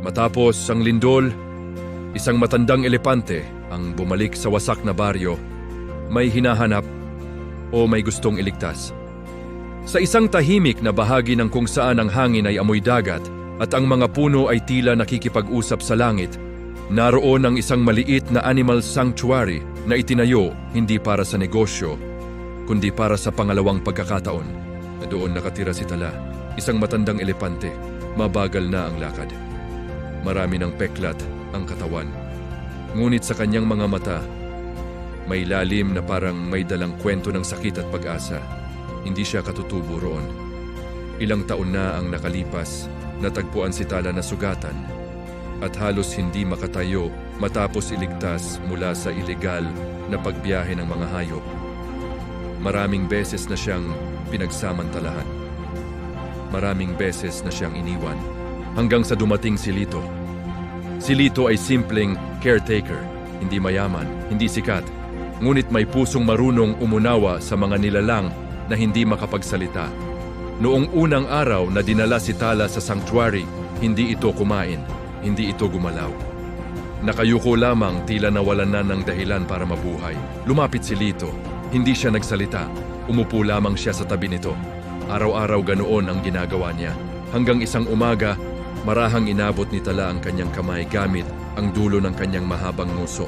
Matapos ang lindol, isang matandang elepante ang bumalik sa wasak na baryo, may hinahanap o may gustong iligtas. Sa isang tahimik na bahagi ng kung saan ang hangin ay amoy dagat at ang mga puno ay tila nakikipag-usap sa langit, naroon ang isang maliit na animal sanctuary na itinayo hindi para sa negosyo, kundi para sa pangalawang pagkakataon. Doon nakatira si Tala, isang matandang elepante, mabagal na ang lakad. Marami ng peklat ang katawan. Ngunit sa kanyang mga mata, may lalim na parang may dalang kwento ng sakit at pag-asa. Hindi siya katutubo roon. Ilang taon na ang nakalipas, natagpuan si Tala na sugatan at halos hindi makatayo matapos iligtas mula sa ilegal na pagbiyahe ng mga hayop. Maraming beses na siyang pinagsamantalahan. Maraming beses na siyang iniwan. Hanggang sa dumating si Lito. Si Lito ay simpleng caretaker, hindi mayaman, hindi sikat, ngunit may pusong marunong umunawa sa mga nilalang na hindi makapagsalita. Noong unang araw na dinala si Tala sa sanctuary, hindi ito kumain, hindi ito gumalaw. Nakayuko lamang, tila nawalan na ng dahilan para mabuhay. Lumapit si Lito, hindi siya nagsalita, umupo lamang siya sa tabi nito. Araw-araw ganoon ang ginagawa niya. Hanggang isang umaga, marahang inabot ni Tala ang kanyang kamay gamit ang dulo ng kanyang mahabang nguso.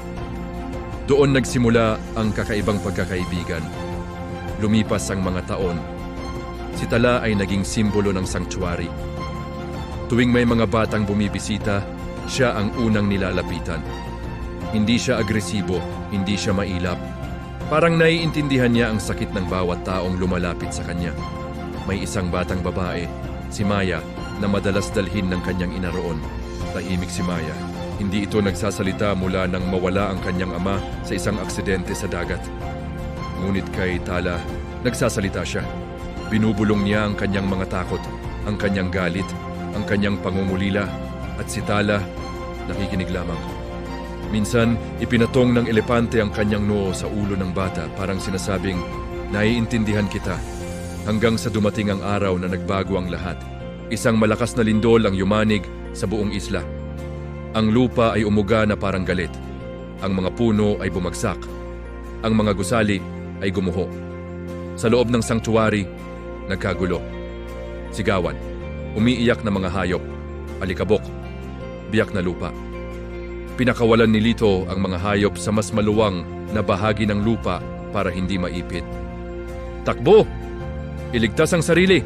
Doon nagsimula ang kakaibang pagkakaibigan. Lumipas ang mga taon. Si Tala ay naging simbolo ng sanctuary. Tuwing may mga batang bumibisita, siya ang unang nilalapitan. Hindi siya agresibo, hindi siya mailap. Parang naiintindihan niya ang sakit ng bawat taong lumalapit sa kanya. May isang batang babae, si Maya, na madalas dalhin ng kanyang ina roon. Tahimik si Maya. Hindi ito nagsasalita mula nang mawala ang kanyang ama sa isang aksidente sa dagat. Ngunit kay Tala, nagsasalita siya. Binubulong niya ang kanyang mga takot, ang kanyang galit, ang kanyang pangungulila, at si Tala, nakikinig lamang. Minsan, ipinatong ng elepante ang kanyang noo sa ulo ng bata, parang sinasabing, naiintindihan kita. Hanggang sa dumating ang araw na nagbago ang lahat. Isang malakas na lindol ang yumanig sa buong isla. Ang lupa ay umuga na parang galit. Ang mga puno ay bumagsak. Ang mga gusali ay gumuho. Sa loob ng sanctuary, nagkagulo. Sigawan, umiiyak na mga hayop, alikabok, biyak na lupa. Pinakawalan ni Lito ang mga hayop sa mas maluwang na bahagi ng lupa para hindi maipit. Takbo! Iligtas ang sarili!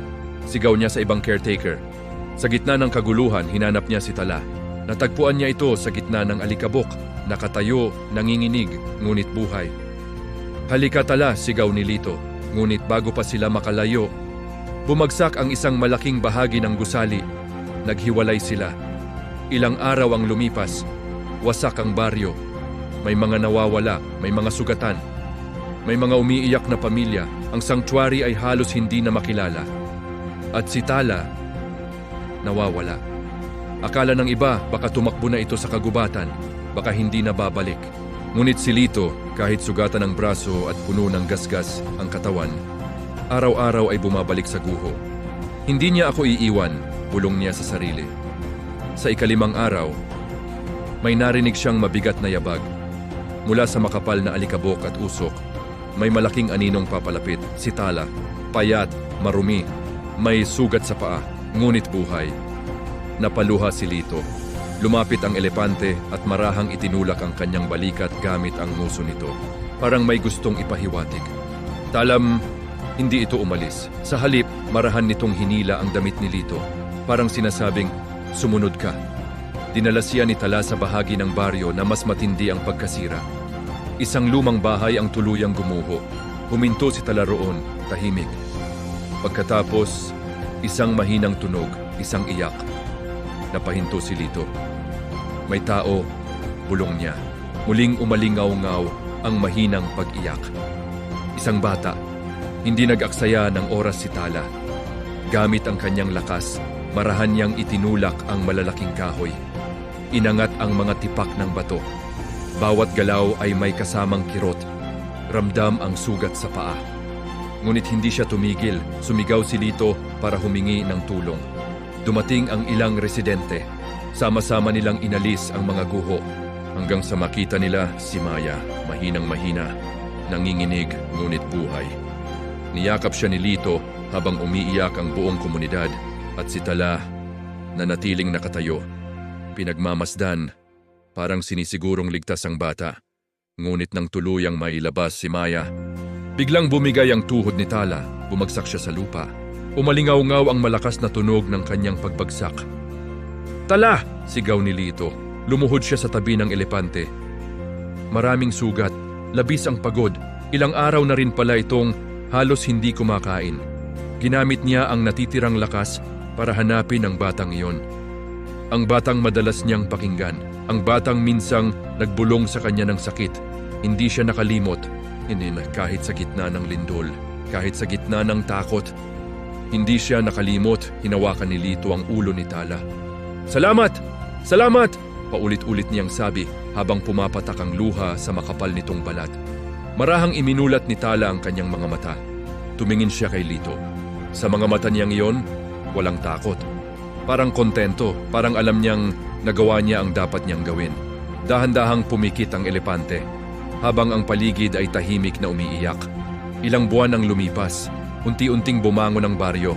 Sigaw niya sa ibang caretaker. Sa gitna ng kaguluhan, hinanap niya si Tala. Natagpuan niya ito sa gitna ng alikabok, nakatayo, nanginginig, ngunit buhay. Halika Tala, sigaw ni Lito. Ngunit bago pa sila makalayo, bumagsak ang isang malaking bahagi ng gusali. Naghiwalay sila. Ilang araw ang lumipas. Wasak ang baryo. May mga nawawala, may mga sugatan. May mga umiiyak na pamilya. Ang sanctuary ay halos hindi na makilala. At si Tala, nawawala. Akala ng iba, baka tumakbo na ito sa kagubatan, baka hindi na babalik. Ngunit si Lito, kahit sugatan ang braso at puno ng gasgas ang katawan, araw-araw ay bumabalik sa guho. Hindi niya ako iiwan, bulong niya sa sarili. Sa ikalimang araw, may narinig siyang mabigat na yabag. Mula sa makapal na alikabok at usok, may malaking aninong papalapit, si Tala, payat, marumi, may sugat sa paa, ngunit buhay. Napaluha si Lito. Lumapit ang elepante at marahang itinulak ang kanyang balikat gamit ang nguso nito. Parang may gustong ipahiwatig. Talam, hindi ito umalis. Sa halip, marahan nitong hinila ang damit ni Lito. Parang sinasabing, sumunod ka. Dinala siya ni Tala sa bahagi ng baryo na mas matindi ang pagkasira. Isang lumang bahay ang tuluyang gumuho. Huminto si Tala roon, tahimik. Pagkatapos, isang mahinang tunog, isang iyak. Napahinto si Lito. May tao, bulong niya. Muling umalingaw-ngaw ang mahinang pag-iyak. Isang bata, hindi nag-aksaya ng oras si Tala. Gamit ang kanyang lakas, marahan niyang itinulak ang malalaking kahoy. Inangat ang mga tipak ng bato. Bawat galaw ay may kasamang kirot. Ramdam ang sugat sa paa. Ngunit hindi siya tumigil, sumigaw si Lito para humingi ng tulong. Dumating ang ilang residente. Sama-sama nilang inalis ang mga guho hanggang sa makita nila si Maya, mahinang-mahina, nanginginig ngunit buhay. Niyakap siya ni Lito habang umiiyak ang buong komunidad at si Tala na natiling nakatayo. Pinagmamasdan, parang sinisigurong ligtas ang bata. Ngunit nang tuluyang mailabas si Maya, biglang bumigay ang tuhod ni Tala, bumagsak siya sa lupa. Umalingaw-ngaw ang malakas na tunog ng kanyang pagbagsak. "Tala!" sigaw ni Lito. Lumuhod siya sa tabi ng elepante. Maraming sugat, labis ang pagod. Ilang araw na rin pala itong halos hindi kumakain. Ginamit niya ang natitirang lakas para hanapin ang batang iyon. Ang batang madalas niyang pakinggan. Ang batang minsang nagbulong sa kanya ng sakit. Hindi siya nakalimot. Hindi na kahit sa gitna ng lindol, kahit sa gitna ng takot. Hindi siya nakalimot, hinawakan ni Lito ang ulo ni Tala. "Salamat! Salamat!" paulit-ulit niyang sabi habang pumapatak ang luha sa makapal nitong balat. Marahang iminulat ni Tala ang kanyang mga mata. Tumingin siya kay Lito. Sa mga mata niyang iyon, walang takot. Parang kontento, parang alam niyang nagawa niya ang dapat niyang gawin. Dahan-dahang pumikit ang elepante, habang ang paligid ay tahimik na umiiyak. Ilang buwan ang lumipas, unti-unting bumangon ang baryo.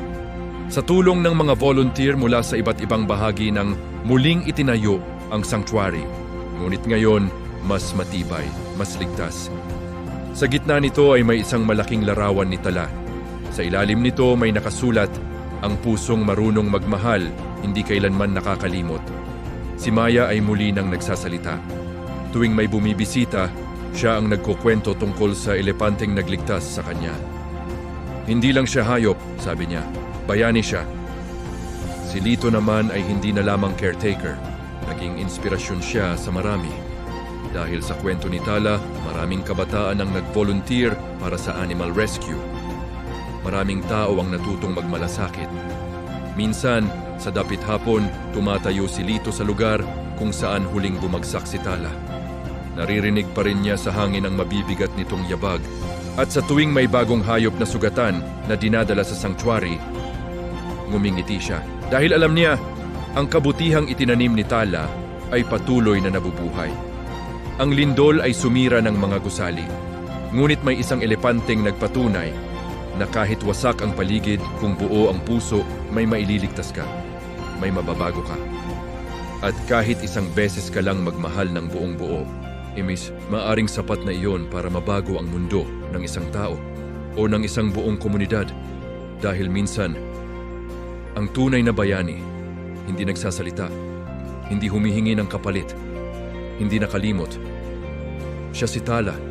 Sa tulong ng mga volunteer mula sa iba't ibang bahagi ng muling itinayo ang sanctuary. Ngunit ngayon, mas matibay, mas ligtas. Sa gitna nito ay may isang malaking larawan ni Tala. Sa ilalim nito may nakasulat, "Ang pusong marunong magmahal, hindi kailanman nakakalimot." Si Maya ay muli nang nagsasalita. Tuwing may bumibisita, siya ang nagkukwento tungkol sa elepanteng nagligtas sa kanya. Hindi lang siya hayop, sabi niya. Bayani siya. Si Lito naman ay hindi na lamang caretaker. Naging inspirasyon siya sa marami. Dahil sa kwento ni Tala, maraming kabataan ang nag-volunteer para sa animal rescue. Maraming tao ang natutong magmalasakit. Minsan, sa dapit hapon, tumatayo si Lito sa lugar kung saan huling bumagsak si Tala. Naririnig pa rin niya sa hangin ang mabibigat nitong yabag. At sa tuwing may bagong hayop na sugatan na dinadala sa sanctuary, ngumingiti siya. Dahil alam niya, ang kabutihang itinanim ni Tala ay patuloy na nabubuhay. Ang lindol ay sumira ng mga gusali. Ngunit may isang elepanteng nagpatunay na kahit wasak ang paligid, kung buo ang puso, may maililigtas ka. May mababago ka. At kahit isang beses ka lang magmahal ng buong buo, imis, maaring sapat na iyon para mabago ang mundo ng isang tao o ng isang buong komunidad. Dahil minsan, ang tunay na bayani, hindi nagsasalita, hindi humihingi ng kapalit, hindi nakalimot. Siya si Tala.